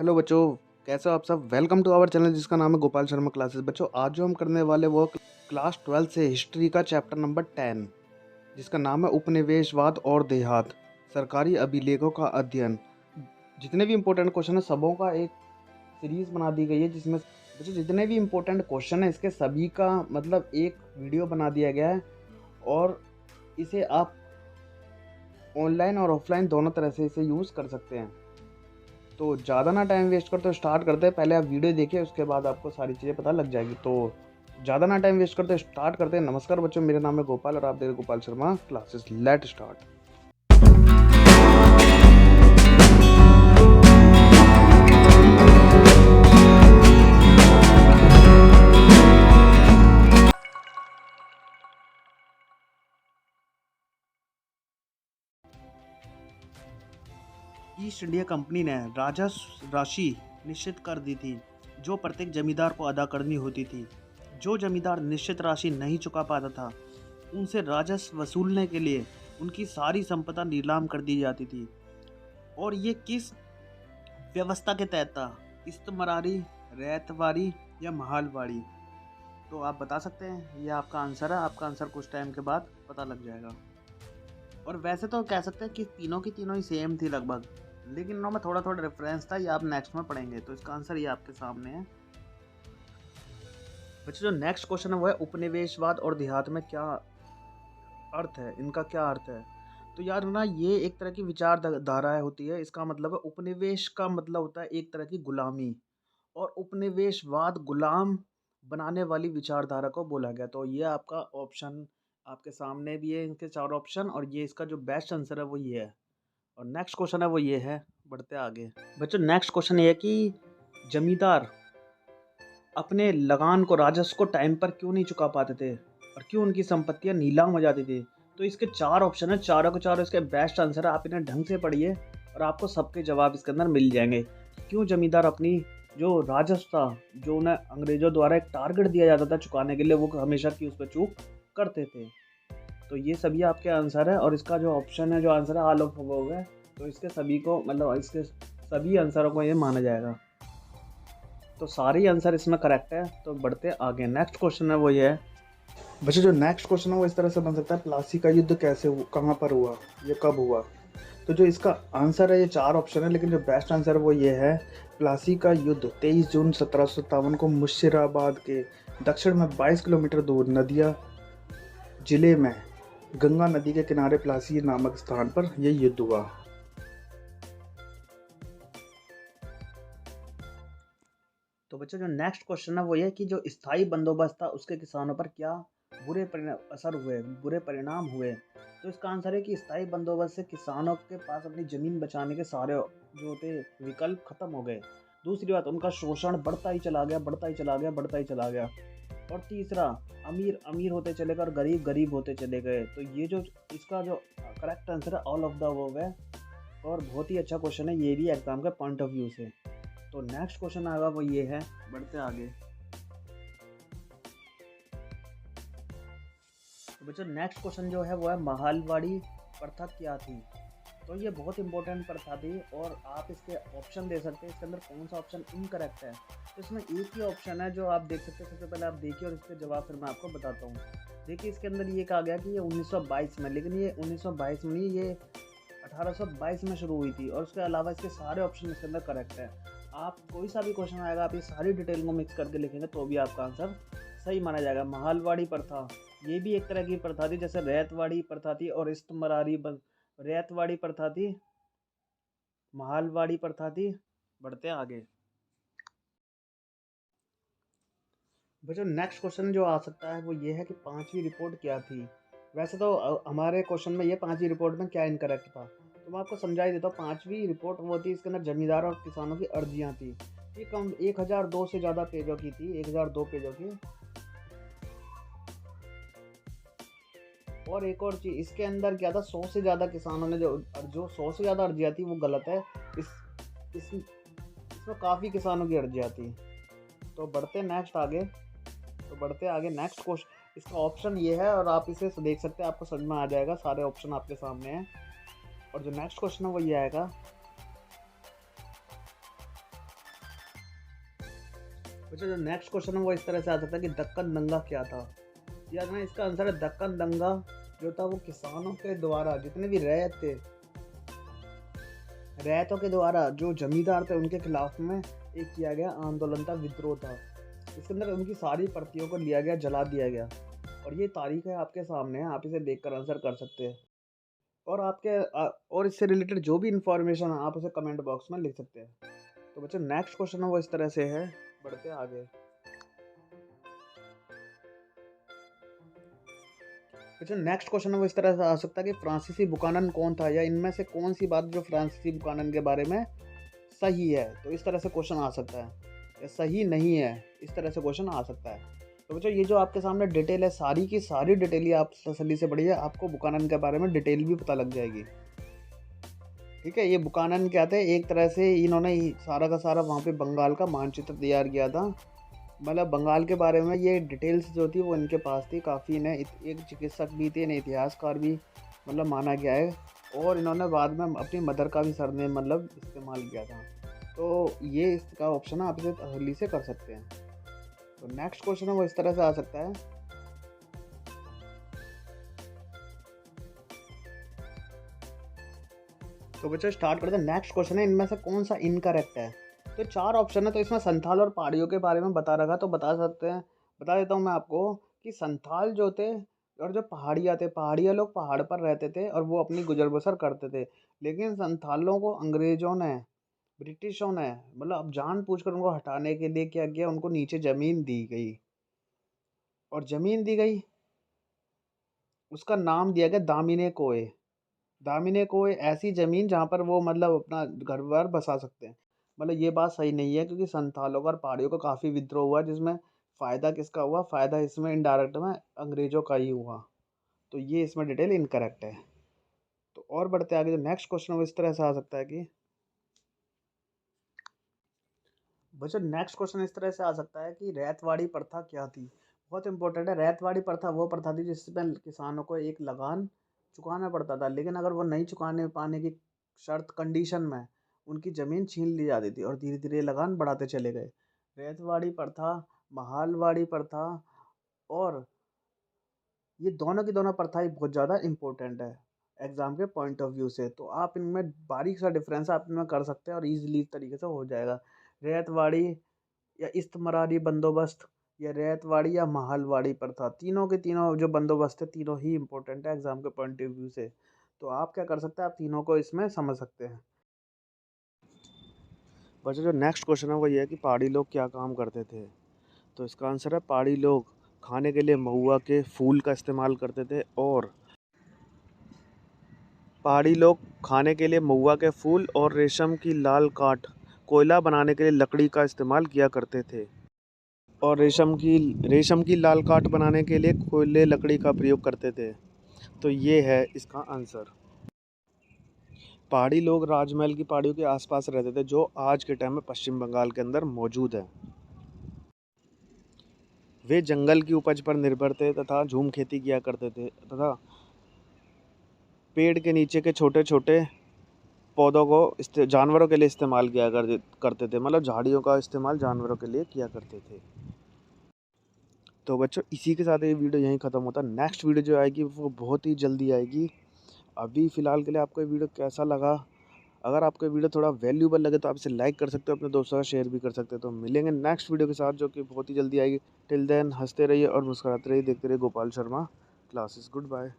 Hello बच्चों, कैसे हो आप सब। वेलकम टू आवर चैनल जिसका नाम है गोपाल शर्मा क्लासेस। बच्चों, आज जो हम करने वाले वो क्लास 12 से हिस्ट्री का चैप्टर नंबर 10 जिसका नाम है उपनिवेशवाद और देहात, सरकारी अभिलेखों का अध्ययन। जितने भी इम्पोर्टेंट क्वेश्चन है सबों का एक सीरीज बना दी गई है, जिसमें बच्चों जितने भी इम्पोर्टेंट क्वेश्चन है इसके सभी का मतलब एक वीडियो बना दिया गया है। और इसे आप ऑनलाइन और ऑफलाइन दोनों तरह से इसे यूज़ कर सकते हैं। तो ज़्यादा ना टाइम वेस्ट करते, स्टार्ट करते हैं। पहले आप वीडियो देखिए, उसके बाद आपको सारी चीज़ें पता लग जाएगी। तो ज़्यादा ना टाइम वेस्ट करते, स्टार्ट करते हैं। नमस्कार बच्चों, मेरा नाम है गोपाल और आप देख रहे हैं Gopal Sharma classes. Let start. East India company ने राजस्व राशि निश्चित कर दी थी जो प्रत्येक जमींदार को अदा करनी होती थी। जो जमींदार निश्चित राशि नहीं चुका पाता था उनसे राजस्व वसूलने के लिए उनकी सारी संपदा नीलाम कर दी जाती थी। और ये किस व्यवस्था के तहत था? इस्तमरारी, रैयतवारी या महालवाड़ी? तो आप बता सकते हैं, ये आपका आंसर है। आपका आंसर कुछ टाइम के बाद पता लग जाएगा। और वैसे तो कह सकते हैं कि तीनों की तीनों ही सेम थी लगभग, लेकिन इनमें थोड़ा थोड़ा डिफरेंस था। ये आप नेक्स्ट में पढ़ेंगे। तो इसका आंसर ये आपके सामने है। बच्चों, जो नेक्स्ट क्वेश्चन है वो है उपनिवेशवाद और देहात में क्या अर्थ है, इनका क्या अर्थ है। तो यार ना, ये एक तरह की विचारधारा होती है। इसका मतलब है, उपनिवेश का मतलब होता है एक तरह की गुलामी, और उपनिवेशवाद गुलाम बनाने वाली विचारधारा को बोला गया। तो ये आपका ऑप्शन आपके सामने भी है, इनके चार ऑप्शन, और ये इसका जो बेस्ट आंसर है वो ये है। और नेक्स्ट क्वेश्चन है वो ये है। बढ़ते आगे बच्चों, नेक्स्ट क्वेश्चन ये है कि जमींदार अपने लगान को, राजस्व को टाइम पर क्यों नहीं चुका पाते थे और क्यों उनकी संपत्तियां नीलाम हो जाती थी। तो इसके चार ऑप्शन है, चारों के चारों इसके बेस्ट आंसर है। आप इन्हें ढंग से पढ़िए और आपको सबके जवाब इसके अंदर मिल जाएंगे। क्यों जमींदार अपनी जो राजस्व था, जो उन्हें अंग्रेजों द्वारा एक टारगेट दिया जाता था चुकाने के लिए, वो हमेशा की उस पर चूक करते थे। तो ये सभी आपके आंसर है। और इसका जो ऑप्शन है, जो आंसर है ऑल ऑफ अबव है। तो इसके सभी को मतलब इसके सभी आंसरों को ये माना जाएगा। तो सारे ही आंसर इसमें करेक्ट है। तो बढ़ते आगे, नेक्स्ट क्वेश्चन है वो ये है। बच्चों, जो नेक्स्ट क्वेश्चन है वो इस तरह से बन सकता है, प्लासी का युद्ध कहाँ पर हुआ, ये कब हुआ। तो जो इसका आंसर है, ये चार ऑप्शन है, लेकिन जो बेस्ट आंसर है वो ये है। प्लासी का युद्ध 23 जून 1757 को मुर्शिदाबाद के दक्षिण में 22 किलोमीटर दूर नदिया जिले में गंगा नदी के किनारे प्लासी नामक स्थान पर यह युद्ध हुआ। तो बच्चों, जो नेक्स्ट क्वेश्चन है वो ये कि जो स्थायी बंदोबस्त था उसके किसानों पर क्या बुरे परिणाम हुए। तो इसका आंसर है कि स्थायी बंदोबस्त से किसानों के पास अपनी जमीन बचाने के सारे जो होते विकल्प खत्म हो गए। दूसरी बात, उनका शोषण बढ़ता ही चला गया। और तीसरा, अमीर अमीर होते चले गए और गरीब गरीब होते चले गए। तो ये जो इसका जो करेक्ट आंसर है ऑल ऑफ द अबव है। और बहुत ही अच्छा क्वेश्चन है ये भी एग्जाम के पॉइंट ऑफ व्यू से। तो नेक्स्ट क्वेश्चन आएगा वो ये है। बढ़ते आगे। तो बच्चों, नेक्स्ट क्वेश्चन जो है वो है, महालवाड़ी प्रथा क्या थी। तो ये बहुत इंपॉर्टेंट प्रथा थी और आप इसके ऑप्शन दे सकते हैं। इसके अंदर कौन सा ऑप्शन इनकरेक्ट है। तो इसमें एक ही ऑप्शन है जो आप देख सकते हैं। सबसे पहले आप देखिए और इसके जवाब फिर मैं आपको बताता हूँ। देखिए, इसके अंदर ये कहा गया कि ये 1922 में, लेकिन ये 1922 में नहीं, ये 1822 में शुरू हुई थी। और उसके अलावा इसके सारे ऑप्शन इसके अंदर करेक्ट है। आप कोई सा भी क्वेश्चन आएगा, आप ये सारी डिटेल को मिक्स करके लिखेंगे तो भी आपका आंसर सही माना जाएगा। महालवाड़ी प्रथा ये भी एक तरह की प्रथा थी, जैसे रैयतवाड़ी प्रथा थी और इस्तमरारी रैयतवाड़ी प्रथा थी, महालवाड़ी प्रथा थी। बढ़ते आगे बच्चों, नेक्स्ट क्वेश्चन जो आ सकता है वो ये है कि पांचवी रिपोर्ट क्या थी। वैसे तो हमारे क्वेश्चन में ये पांचवी रिपोर्ट में क्या इनकरेक्ट था, तो मैं आपको समझा ही देता हूँ। पांचवी रिपोर्ट वो थी, इसके अंदर जमींदार और किसानों की अर्जियां थी। ये कम 1002 से ज़्यादा पेजों की थी, 1002 पेजों की। और एक और चीज़, इसके अंदर क्या था, 100 से ज़्यादा किसानों ने जो 100 से ज़्यादा अर्जियां थी वो गलत है। इसमें काफ़ी किसानों की अर्जियां थी। तो बढ़ते आगे नेक्स्ट क्वेश्चन। इसका ऑप्शन ये है और आप इसे देख सकते हैं, आपको समझ में आ जाएगा। सारे ऑप्शन आपके सामने हैं। और जो नेक्स्ट क्वेश्चन है वो ये आएगा। बच्चों जो नेक्स्ट क्वेश्चन है वो इस तरह से आ सकता है कि दक्कन दंगा क्या था? यार ना इसका आंसर है दक्कन दंगा जो था वो किसानों के द्वारा जितने भी रैयत थे, रैयतों के द्वारा जो जमींदार थे उनके खिलाफ में एक किया गया आंदोलन था, विद्रोह था। इसके अंदर उनकी सारी प्रतियों को लिया गया, जला दिया गया। और ये तारीख है आपके सामने है, आप इसे देखकर आंसर कर सकते हैं। और और इससे रिलेटेड जो भी इंफॉर्मेशन है आप उसे कमेंट बॉक्स में लिख सकते हैं। तो बच्चों नेक्स्ट क्वेश्चन है वो इस तरह से है, बढ़ते आगे। बच्चों नेक्स्ट क्वेश्चन है वो इस तरह से आ सकता है कि फ्रांसीसी बुकानन कौन था, या इनमें से कौन सी बात जो फ्रांसीसी बुकानन के बारे में सही है। तो इस तरह से क्वेश्चन आ सकता है, या सही नहीं है, इस तरह से क्वेश्चन आ सकता है। तो बच्चों ये जो आपके सामने डिटेल है, सारी की सारी डिटेल ही आप तसल्ली से पढ़िए, आपको बुकानन के बारे में डिटेल भी पता लग जाएगी। ठीक है, ये बुकानन क्या थे, एक तरह से इन्होंने सारा का सारा वहाँ पे बंगाल का मानचित्र तैयार किया था। मतलब बंगाल के बारे में ये डिटेल्स जो थी वो इनके पास थी काफ़ी। इन्हें एक चिकित्सक भी थे, इन्हें इतिहासकार भी मतलब माना गया है। और इन्होंने बाद में अपनी मदर का भी सरनेम मतलब इस्तेमाल किया था। तो ये इसका ऑप्शन है, आप इसे तसल्ली से कर सकते हैं। तो नेक्स्ट क्वेश्चन है वो इस तरह से आ सकता है। तो बच्चों स्टार्ट करते हैं। नेक्स्ट क्वेश्चन है, इनमें से कौन सा इनकरेक्ट है। तो 4 ऑप्शन है, तो इसमें संथाल और पहाड़ियों के बारे में बता रखा, तो बता सकते हैं, बता देता हूँ मैं आपको कि संथाल जो थे और जो पहाड़िया थे, पहाड़िया लोग पहाड़ पर रहते थे और वो अपनी गुजर बसर करते थे। लेकिन संथालों को अंग्रेजों ने, ब्रिटिशों ने मतलब अब जानबूझकर उनको हटाने के लिए क्या किया, उनको नीचे ज़मीन दी गई। और ज़मीन दी गई, उसका नाम दिया गया दामिने कोय। दामिने कोय ऐसी ज़मीन जहाँ पर वो मतलब अपना घर बार बसा सकते हैं। मतलब ये बात सही नहीं है, क्योंकि संथालों का और पहाड़ियों का काफ़ी विद्रोह हुआ, जिसमें फ़ायदा किसका हुआ, फ़ायदा इसमें इनडायरेक्ट में अंग्रेज़ों का ही हुआ। तो ये इसमें डिटेल इनकरेक्ट है। तो और बढ़ते आगे, जो नेक्स्ट क्वेश्चन है वो इस तरह से आ सकता है कि बच्चों नेक्स्ट क्वेश्चन इस तरह से आ सकता है कि रैयतवाड़ी प्रथा क्या थी। बहुत इंपॉर्टेंट है। रैयतवाड़ी प्रथा वो प्रथा थी जिसमें किसानों को एक लगान चुकाना पड़ता था, लेकिन अगर वो नहीं चुकाने पाने की शर्त कंडीशन में उनकी ज़मीन छीन ली जाती थी और धीरे धीरे लगान बढ़ाते चले गए। रैयतवाड़ी प्रथा, महालवाड़ी प्रथा, और ये दोनों की दोनों प्रथाएं बहुत ज़्यादा इंपॉर्टेंट है एग्ज़ाम के पॉइंट ऑफ व्यू से। तो आप इनमें बारीक सा डिफरेंस आप इनमें कर सकते हैं और ईजिली तरीके से हो जाएगा। रैयतवाड़ी या इस्तमरारी बंदोबस्त, या रैयतवाड़ी या महालवाड़ी प्रथा, तीनों के तीनों जो बंदोबस्त है तीनों ही इंपॉर्टेंट है एग्जाम के पॉइंट ऑफ व्यू से। तो आप क्या कर सकते हैं, आप तीनों को इसमें समझ सकते हैं। बच्चों जो नेक्स्ट क्वेश्चन है वो ये है कि पहाड़ी लोग क्या काम करते थे। तो इसका आंसर है पहाड़ी लोग खाने के लिए महुआ के फूल का इस्तेमाल करते थे, और पहाड़ी लोग खाने के लिए महुआ के फूल और रेशम की लाल काठ, कोयला बनाने के लिए लकड़ी का इस्तेमाल किया करते थे। और रेशम की लाल काठ बनाने के लिए कोयले लकड़ी का प्रयोग करते थे। तो ये है इसका आंसर। पहाड़ी लोग राजमहल की पहाड़ियों के आसपास रहते थे, जो आज के टाइम में पश्चिम बंगाल के अंदर मौजूद है। वे जंगल की उपज पर निर्भर थे तथा झूम खेती किया करते थे, तथा पेड़ के नीचे के छोटे छोटे पौधों को जानवरों के लिए इस्तेमाल किया करते थे। मतलब झाड़ियों का इस्तेमाल जानवरों के लिए किया करते थे। तो बच्चों इसी के साथ ये वीडियो यहीं ख़त्म होता है। नेक्स्ट वीडियो जो आएगी वो बहुत ही जल्दी आएगी। अभी फ़िलहाल के लिए आपको ये वीडियो कैसा लगा, अगर आपको वीडियो थोड़ा वैल्यूबल लगे तो आप इसे लाइक कर सकते हो, अपने दोस्तों का शेयर भी कर सकते हो। तो मिलेंगे नेक्स्ट वीडियो के साथ जो कि बहुत ही जल्दी आएगी। टिल देन हंसते रहिए और मुस्कुराते रहिए, देखते रहिए Gopal Sharma classes. Good bye.